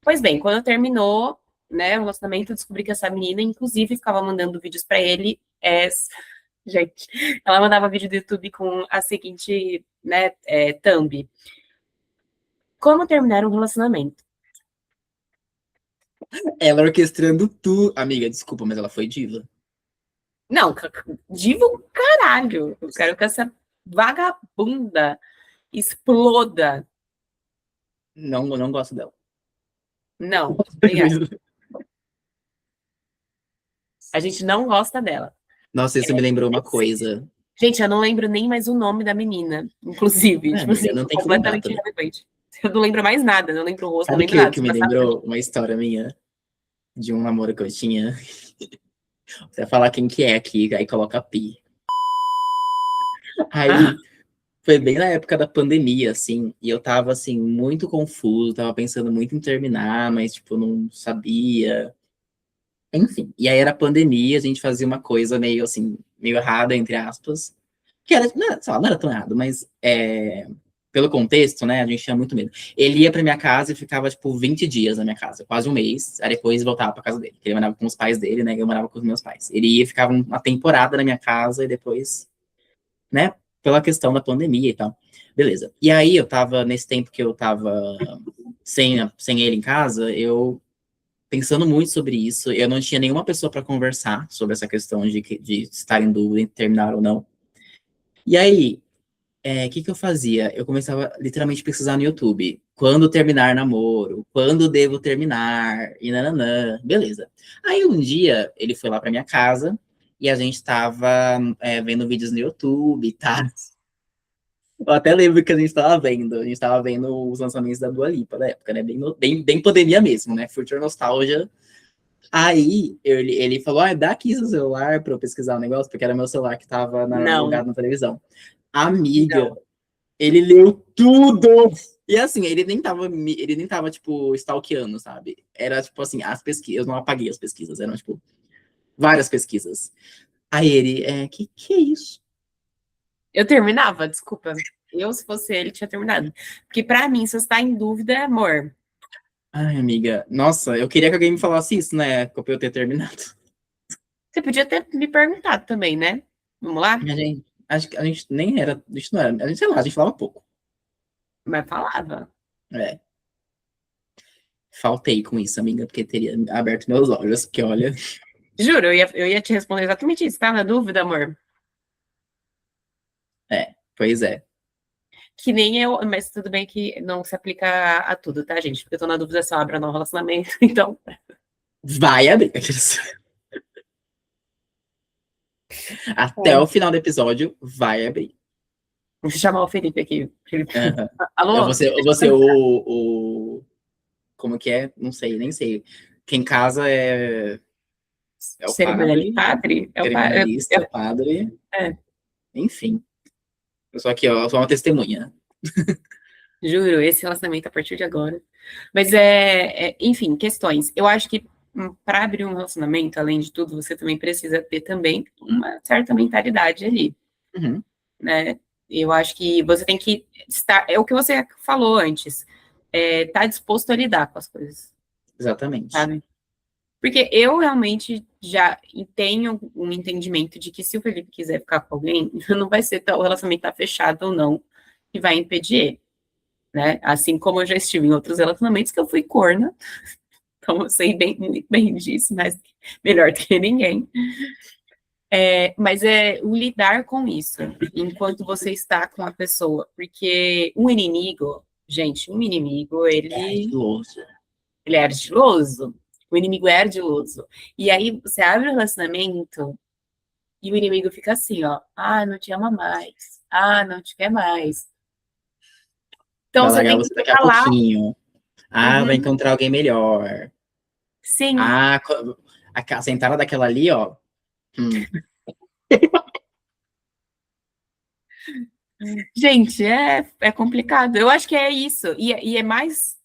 Pois bem, quando terminou, né, o relacionamento, eu descobri que essa menina, inclusive, ficava mandando vídeos pra ele. Gente, ela mandava vídeo do YouTube com a seguinte, né, thumb. Como terminar um relacionamento? Ela orquestrando tudo. Amiga, desculpa, mas ela foi diva. Não, diva o caralho. Eu quero que essa vagabunda exploda. Não, não gosto dela. Não, obrigada. A gente não gosta dela. Nossa, isso me lembrou uma Nem sei. coisa. Gente, eu não lembro nem mais o nome da menina, inclusive. É, Tipo amiga, assim, não tem que lembrar completamente também. irrelevante. Eu não lembro mais nada, não lembro o rosto, não Sabe lembro que, nada. que Se me passar pra mim. lembrou uma história minha de um namoro que eu tinha? Você vai falar quem que é aqui, aí coloca pi. Ah, Aí foi bem na época da pandemia, assim, e eu tava, assim, muito confuso, tava pensando muito em terminar, mas, tipo, não sabia. Enfim, e aí era pandemia, a gente fazia uma coisa meio, assim, meio errada, entre aspas, que era, não, sei lá, não era tão errado, mas pelo contexto, né, a gente tinha muito medo. Ele ia pra minha casa e ficava, tipo, 20 dias na minha casa, quase um mês, aí depois voltava pra casa dele, porque ele morava com os pais dele, né, e eu morava com os meus pais. Ele ia, ficava uma temporada na minha casa e depois, né, pela questão da pandemia e tal. Beleza. E aí eu tava, nesse tempo que eu tava sem ele em casa, eu pensando muito sobre isso, eu não tinha nenhuma pessoa para conversar sobre essa questão de estar em dúvida em terminar ou não. E aí, o que que eu fazia? Eu começava literalmente a pesquisar no YouTube. Quando terminar namoro? Quando devo terminar? E nananã. Beleza. Aí um dia ele foi lá pra minha casa e a gente tava vendo vídeos no YouTube e tal. Eu até lembro que a gente tava vendo. A gente tava vendo os lançamentos da Dua Lipa da época, né? Bem pandemia mesmo, né? Future Nostalgia Aí ele falou, dá aqui seu celular pra eu pesquisar o negócio, porque era meu celular que tava Não, logado na televisão. Amiga, não. ele leu tudo! E assim, ele nem tava, tipo, stalkeando, sabe? Era, tipo assim, as pesquisas, eu não apaguei as pesquisas, eram, tipo, várias pesquisas. Aí ele, que é isso? Eu terminava, desculpa. Eu, se fosse ele, tinha terminado. Porque pra mim, se você tá em dúvida, amor, Ai, amiga, nossa, eu queria que alguém me falasse isso, né, pra eu ter terminado. você podia ter me perguntado também, né? Vamos lá? A gente, acho que a gente nem era, a gente não era, a gente, sei lá, a gente falava pouco. Mas falava. É, faltei com isso, amiga, porque teria aberto meus olhos, porque olha, Juro, eu ia te responder exatamente isso. Tá na dúvida, amor? pois é. Que nem eu, mas tudo bem que não se aplica a tudo, tá, gente? Porque eu tô na dúvida se eu abro ou não relacionamento, então. Vai abrir. Até o final do episódio, vai abrir. Vou chamar o Felipe aqui. Felipe. Aham. Alô? Eu vou ser como que é? Não sei, nem sei. Quem casa é o Cerimonialista? padre, Padre? É o padre. cerimonialista, o padre, É, enfim. Eu sou aqui, ó, eu sou uma testemunha. juro, esse relacionamento a partir de agora. Mas enfim, questões. Eu acho que para abrir um relacionamento, além de tudo, você também precisa ter também uma certa mentalidade ali, Uhum, né? Eu acho que você tem que estar, é o que você falou antes, tá disposto a lidar com as coisas, exatamente. sabe? Porque eu realmente já tenho um entendimento de que se o Felipe quiser ficar com alguém, não vai ser o relacionamento tá fechado ou não que vai impedir ele, né? Assim como eu já estive em outros relacionamentos que eu fui corna, então eu sei bem, muito bem disso, mas melhor do que ninguém. Mas é o lidar com isso, enquanto você está com a pessoa, porque um inimigo, gente, um inimigo, É ele ardiloso. Ele é ardiloso. O inimigo é ardiloso. E aí você abre o relacionamento e o inimigo fica assim, ó. Ah, não te ama mais. Ah, não te quer mais. Então Vai você largar tem que você daqui a ficar lá. pouquinho. Ah, vai Uhum, encontrar alguém melhor. sim. Ah, a sentada daquela ali, ó. Hum, Gente, é complicado. Eu acho que é isso. E é mais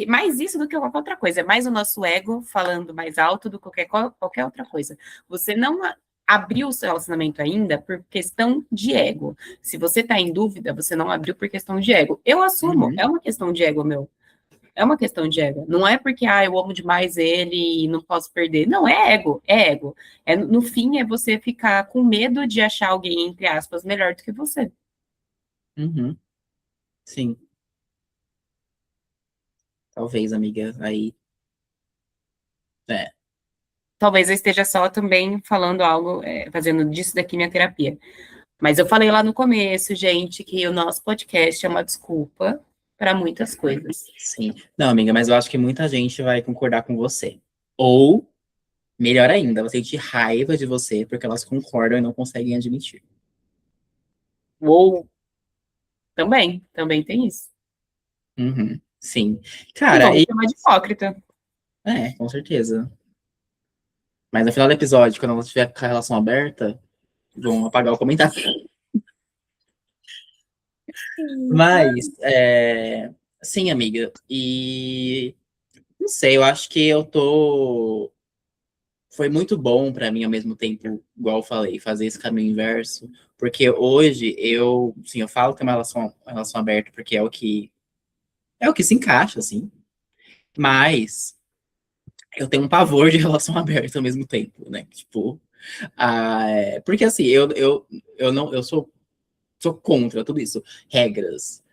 mais isso do que qualquer outra coisa. É mais o nosso ego falando mais alto do que qualquer outra coisa. Você não abriu o seu relacionamento ainda por questão de ego. Se você está em dúvida, você não abriu por questão de ego. Eu assumo, uhum, é uma questão de ego meu. É uma questão de ego. Não é porque eu amo demais ele e não posso perder. Não, é ego, é ego. No fim, é você ficar com medo de achar alguém, entre aspas, melhor do que você. uhum. Sim, talvez, amiga. Aí, é. Talvez eu esteja só também falando algo, fazendo disso daqui minha terapia. Mas eu falei lá no começo, gente, que o nosso podcast é uma desculpa para muitas coisas. Sim. Não, amiga, mas eu acho que muita gente vai concordar com você. Ou, melhor ainda, vai sentir raiva de você porque elas concordam e não conseguem admitir. Ou também tem isso. Uhum. Sim. E Cara, vão me chamar de hipócrita. com certeza. Mas no final do episódio, quando ela tiver com a relação aberta, vão apagar o comentário. Mas, sim, amiga. E não sei, eu acho que eu tô. Foi muito bom pra mim ao mesmo tempo, igual eu falei, fazer esse caminho inverso, porque hoje sim, eu falo que é uma relação aberta porque é o que se encaixa, assim, mas eu tenho um pavor de relação aberta ao mesmo tempo, né? Tipo, porque assim, eu não, sou contra tudo isso, regras,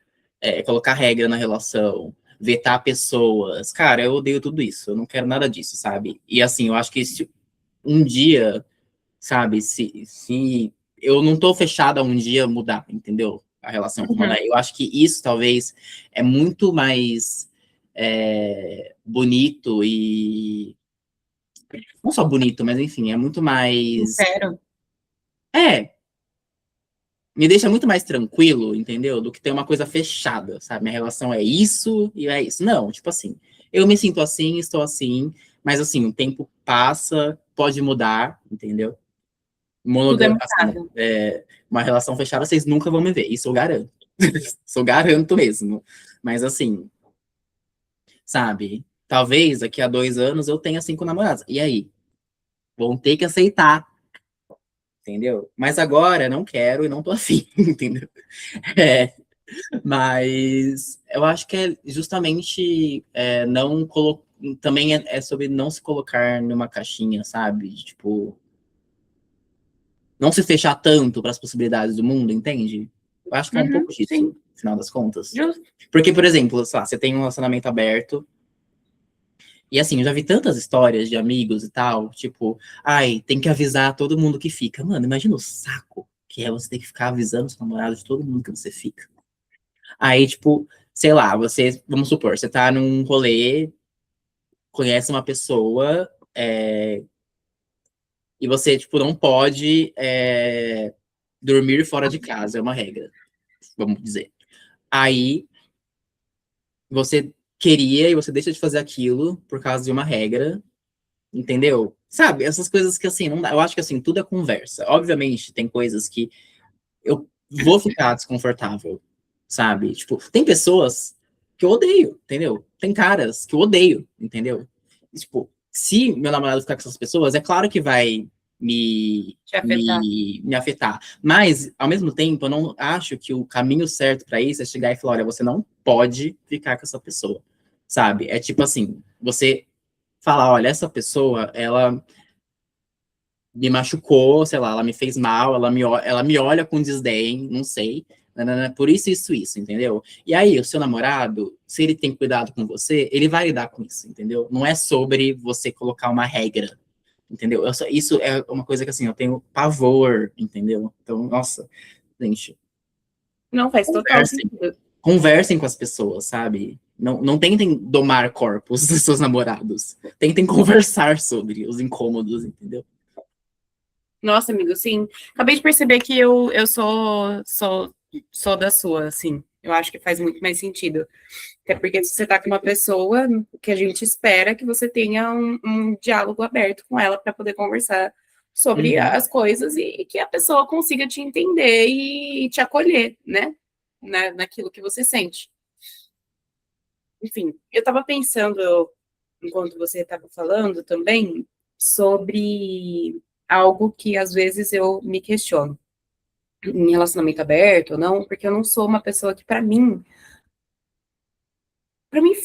colocar regra na relação, vetar pessoas, cara, eu odeio tudo isso, eu não quero nada disso, sabe? E assim, eu acho que se um dia, sabe? Se eu não tô fechada a um dia mudar, entendeu? A relação com o Uhum, Mané. Eu acho que isso talvez é muito mais bonito e não só bonito, mas enfim, é muito mais sincero. é me deixa muito mais tranquilo, entendeu? Do que ter uma coisa fechada, sabe? Minha relação é isso e é isso. Não, tipo assim, eu me sinto assim, estou assim, Mas assim, o tempo passa, pode mudar, entendeu? Tudo é Assim, mudado. uma relação fechada, vocês nunca vão me ver, isso eu garanto. Isso eu garanto mesmo. Mas assim, sabe? Talvez daqui a 2 anos eu tenha 5 namorados. E aí? Vão ter que aceitar, entendeu? Mas agora não quero e não tô afim, entendeu? É, mas eu acho que é justamente não colocar. Também é sobre não se colocar numa caixinha, sabe? Tipo, não se fechar tanto para as possibilidades do mundo, entende? Eu acho que é um pouco Uhum, disso, sim, no final das contas. justo. Porque, por exemplo, sei lá, você tem um relacionamento aberto, e assim, eu já vi tantas histórias de amigos e tal, tipo, ai, tem que avisar todo mundo que fica. Mano, imagina o saco que é você ter que ficar avisando os namorados de todo mundo que você fica. Aí, tipo, sei lá, você, vamos supor, você tá num rolê, conhece uma pessoa, e você, tipo, não pode dormir fora de casa, é uma regra, vamos dizer. Aí você queria e você deixa de fazer aquilo por causa de uma regra, entendeu? Sabe, essas coisas que assim, não dá. Eu acho que assim, tudo é conversa. Obviamente, tem coisas que eu vou ficar desconfortável, sabe? Tipo, tem pessoas que eu odeio, entendeu? Tem caras que eu odeio, entendeu? E, tipo, se meu namorado ficar com essas pessoas, é claro que vai Te afetar. me afetar. Mas, ao mesmo tempo, eu não acho que o caminho certo para isso é chegar e falar: olha, você não pode ficar com essa pessoa, sabe? É tipo assim, você falar: olha, essa pessoa, ela me machucou, sei lá, ela me fez mal, ela me olha com desdém, não sei, nanana, por isso, entendeu? E aí, o seu namorado, se ele tem cuidado com você, ele vai lidar com isso, entendeu? Não é sobre você colocar uma regra, entendeu? Isso é uma coisa que, assim, eu tenho pavor, entendeu? Então, nossa, gente, Não faz total conversem, sentido. conversem com as pessoas, sabe? Não tentem domar corpos dos seus namorados. Tentem conversar sobre os incômodos, entendeu? Nossa, amigo, sim. Acabei de perceber que eu sou da sua, assim. Eu acho que faz muito mais sentido. Até porque se você tá com uma pessoa, o que a gente espera é que você tenha um diálogo aberto com ela para poder conversar sobre Uhum, as coisas e que a pessoa consiga te entender e te acolher, né? Naquilo que você sente. Enfim, eu estava pensando, enquanto você estava falando também, sobre algo que às vezes eu me questiono em relacionamento aberto ou não, porque eu não sou uma pessoa que, para mim,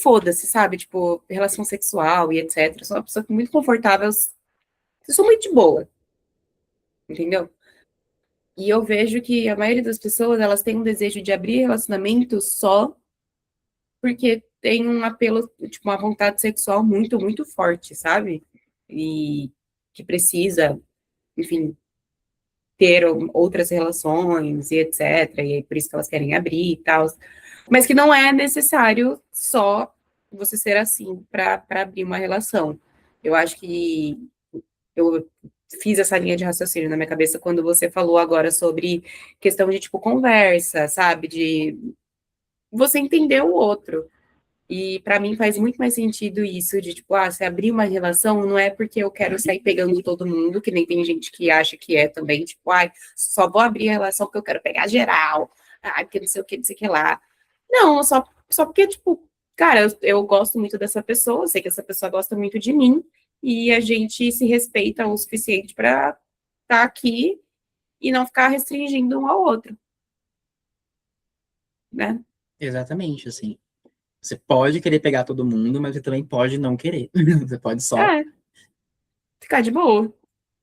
foda-se, sabe? Tipo, relação sexual e etc. Eu sou uma pessoa muito confortável, eu sou muito de boa, entendeu? E eu vejo que a maioria das pessoas, elas têm um desejo de abrir relacionamento só porque tem um apelo, tipo, uma vontade sexual muito, muito forte, sabe? E que precisa, enfim, ter outras relações e etc. E é por isso que elas querem abrir e tal. Mas que não é necessário só você ser assim para abrir uma relação. Eu acho que eu fiz essa linha de raciocínio na minha cabeça quando você falou agora sobre questão de tipo conversa, sabe? De você entender o outro. E para mim faz muito mais sentido isso de tipo, se abrir uma relação não é porque eu quero sair pegando todo mundo, que nem tem gente que acha que é também, tipo, só vou abrir a relação porque eu quero pegar geral, porque não sei o que, não sei o que lá. Não, só porque, tipo, cara, eu gosto muito dessa pessoa, sei que essa pessoa gosta muito de mim, e a gente se respeita o suficiente para estar aqui e não ficar restringindo um ao outro, né? exatamente, assim. Você pode querer pegar todo mundo, mas você também pode não querer. Você pode só. É, ficar de boa,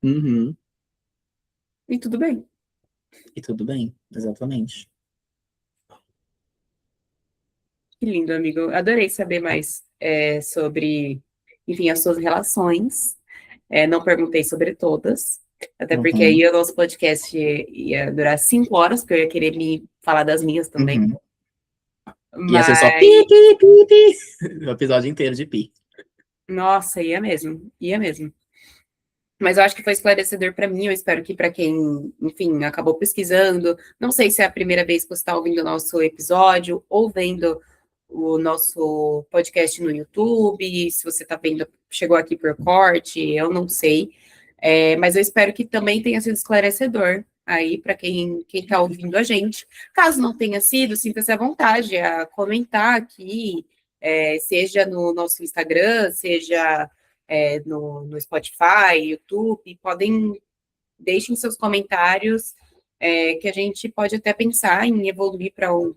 Uhum, e tudo bem. e tudo bem, exatamente. Que lindo, amigo. Adorei saber mais sobre, enfim, as suas relações. Não perguntei sobre todas, até porque Uhum, aí o nosso podcast ia durar 5 horas, porque eu ia querer me falar das minhas também. uhum. Ia ser só pi, Mas, pi, pi, pi. O episódio inteiro de pi. nossa, ia mesmo, ia mesmo. Mas eu acho que foi esclarecedor para mim. Eu espero que para quem, enfim, acabou pesquisando, não sei se é a primeira vez que você está ouvindo o nosso episódio ou vendo o nosso podcast no YouTube, se você está vendo, chegou aqui por corte, eu não sei. Mas eu espero que também tenha sido esclarecedor aí para quem está ouvindo a gente. Caso não tenha sido, sinta-se à vontade a comentar aqui, seja no nosso Instagram, seja no Spotify, YouTube, deixem seus comentários, que a gente pode até pensar em evoluir para um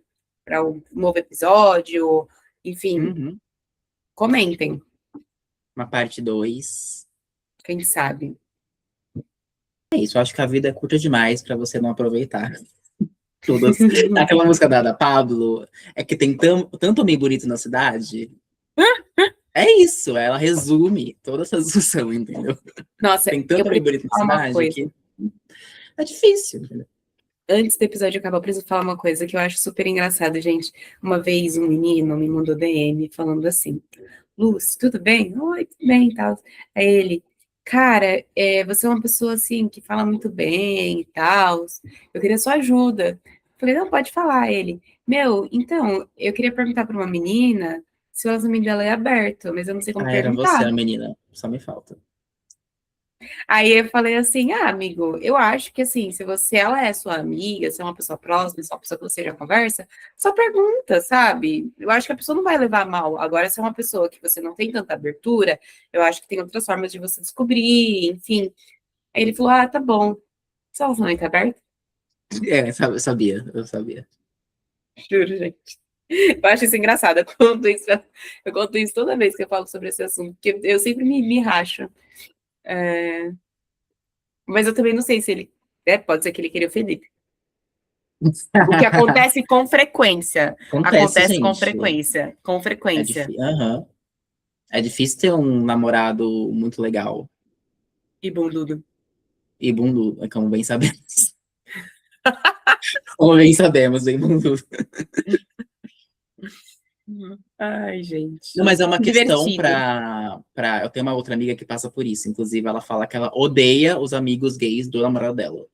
novo episódio, enfim, comentem, Uma parte 2. quem sabe. É isso, eu acho que a vida é curta demais pra você não aproveitar. Todas. Aquela música da Pablo, é que tem tanto homem bonito na cidade. É isso, ela resume toda essa discussão, entendeu? Nossa, Tem tanto eu homem preciso bonito na falar uma cidade coisa. que é difícil, entendeu? Antes do episódio acabar, eu preciso falar uma coisa que eu acho super engraçada, gente. Uma vez um menino me mandou DM falando assim: Luz, tudo bem? Oi, tudo bem e tal. Aí ele, cara, você é uma pessoa assim que fala muito bem e tal. Eu queria sua ajuda. Falei, não, pode falar. Ele, meu, então, eu queria perguntar para uma menina se o relacionamento dela é aberto, mas eu não sei como Ah, era você, perguntar. a menina. Só me falta. Aí eu falei assim, amigo, eu acho que assim, se ela é sua amiga, se é uma pessoa próxima, se é uma pessoa que você já conversa, só pergunta, sabe? Eu acho que a pessoa não vai levar mal. Agora, se é uma pessoa que você não tem tanta abertura, eu acho que tem outras formas de você descobrir, enfim. Aí ele falou, ah, tá bom. Seu relacionamento é aberto? Eu sabia. Juro, gente. Eu acho isso engraçado. Eu conto isso toda vez que eu falo sobre esse assunto, porque eu sempre me racho. Mas eu também não sei se ele. Pode ser que ele queria o Felipe. O que acontece com frequência. Acontece, Acontece com gente. frequência. Com É frequência. difícil. É difícil ter um namorado muito legal E bundudo. e bundudo, como bem sabemos. Como bem sabemos, bem bundudo. Ai, gente. Não, mas é uma questão Divertido. Eu tenho uma outra amiga que passa por isso. Inclusive, ela fala que ela odeia os amigos gays do namorado dela.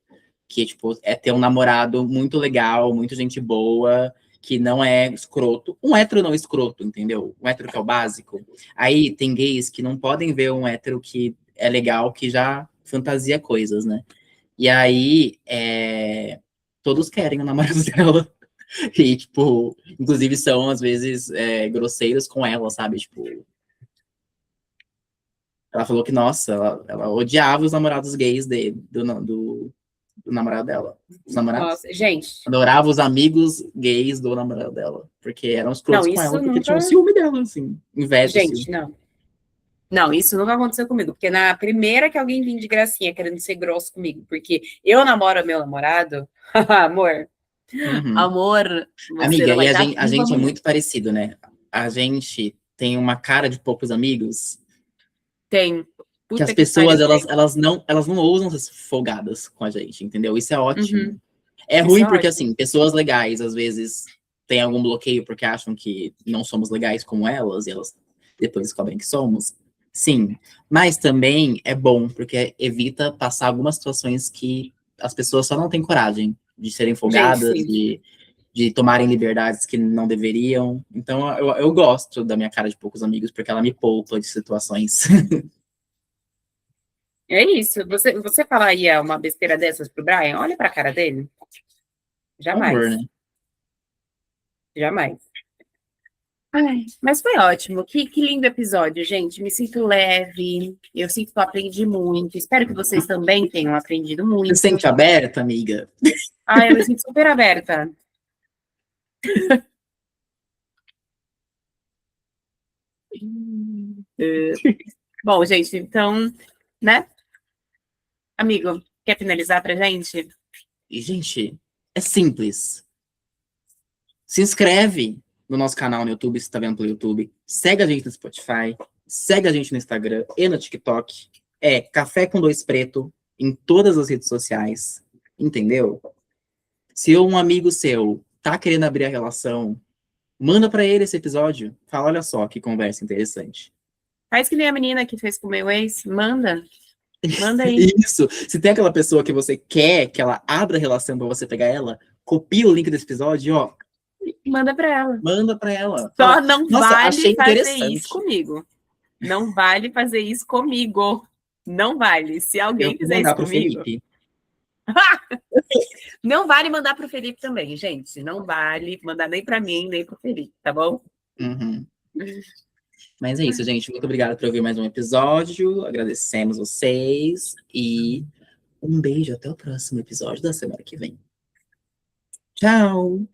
Que, tipo, é ter um namorado muito legal, muito gente boa, que não é escroto. Um hétero não escroto, entendeu? Um hétero que é o básico. Aí tem gays que não podem ver um hétero que é legal, que já fantasia coisas, né? E aí, todos querem o namorado dela. E, tipo, inclusive são, às vezes, grosseiros com ela, sabe? Tipo, ela falou que, nossa, ela odiava os namorados gays do namorado dela. Os namorados? Nossa, gente. Adorava os amigos gays do namorado dela. Porque eram Não, escrotos com ela, isso porque tinham nunca. ciúme dela, assim. Inveja, ciúme. Gente, não. Não, isso nunca aconteceu comigo. Porque na primeira que alguém vem de gracinha querendo ser grosso comigo, porque eu namoro meu namorado, amor, Uhum. amor, você Amiga, não e vai a estar gente, a vivo gente é amanhã. muito parecido, né? A gente tem uma cara de poucos amigos Tem. que as Puta que pessoas, pariu, tem. elas não ousam ser folgadas com a gente, entendeu? Isso é ótimo. Uhum. É Isso ruim é porque, ótimo. assim, pessoas legais, às vezes, têm algum bloqueio porque acham que não somos legais como elas, e elas depois descobrem que somos. Sim, mas também é bom, porque evita passar algumas situações que as pessoas só não têm coragem de serem Gente, folgadas, sim. de tomarem liberdades que não deveriam. Então, eu gosto da minha cara de poucos amigos, porque ela me poupa de situações. É isso. Você falaria uma besteira dessas pro Brian? Olha pra cara dele. Por favor, Jamais. né? Jamais. Ai, mas foi ótimo. Que lindo episódio, gente. Me sinto leve. Eu sinto que eu aprendi muito. Espero que vocês também tenham aprendido Você se muito. sente aberta, amiga? Ai, eu me sinto super aberta. É. Bom, gente, então, né? Amigo, quer finalizar pra gente? E, gente, é simples. Se inscreve no nosso canal no YouTube, se está vendo pelo YouTube. Segue a gente no Spotify. Segue a gente no Instagram e no TikTok. É Café com Dois Preto em todas as redes sociais. Entendeu? Se um amigo seu tá querendo abrir a relação, manda para ele esse episódio. Fala, olha só que conversa interessante. Faz que nem a menina que fez com o meu ex. Manda. Manda aí. Isso. Se tem aquela pessoa que você quer que ela abra a relação para você pegar ela, copia o link desse episódio e, ó, Manda pra ela. manda para ela. Só Fala, não nossa, vale achei fazer isso interessante. comigo. Não vale fazer isso comigo. Não vale. Se Eu alguém vou fizer isso mandar pro comigo, Felipe. não vale mandar pro Felipe também, gente. Não vale mandar nem para mim, nem pro Felipe, tá bom? Uhum. Mas é isso, gente. Muito obrigado por ouvir mais um episódio. Agradecemos vocês. E um beijo. Até o próximo episódio da semana que vem. Tchau!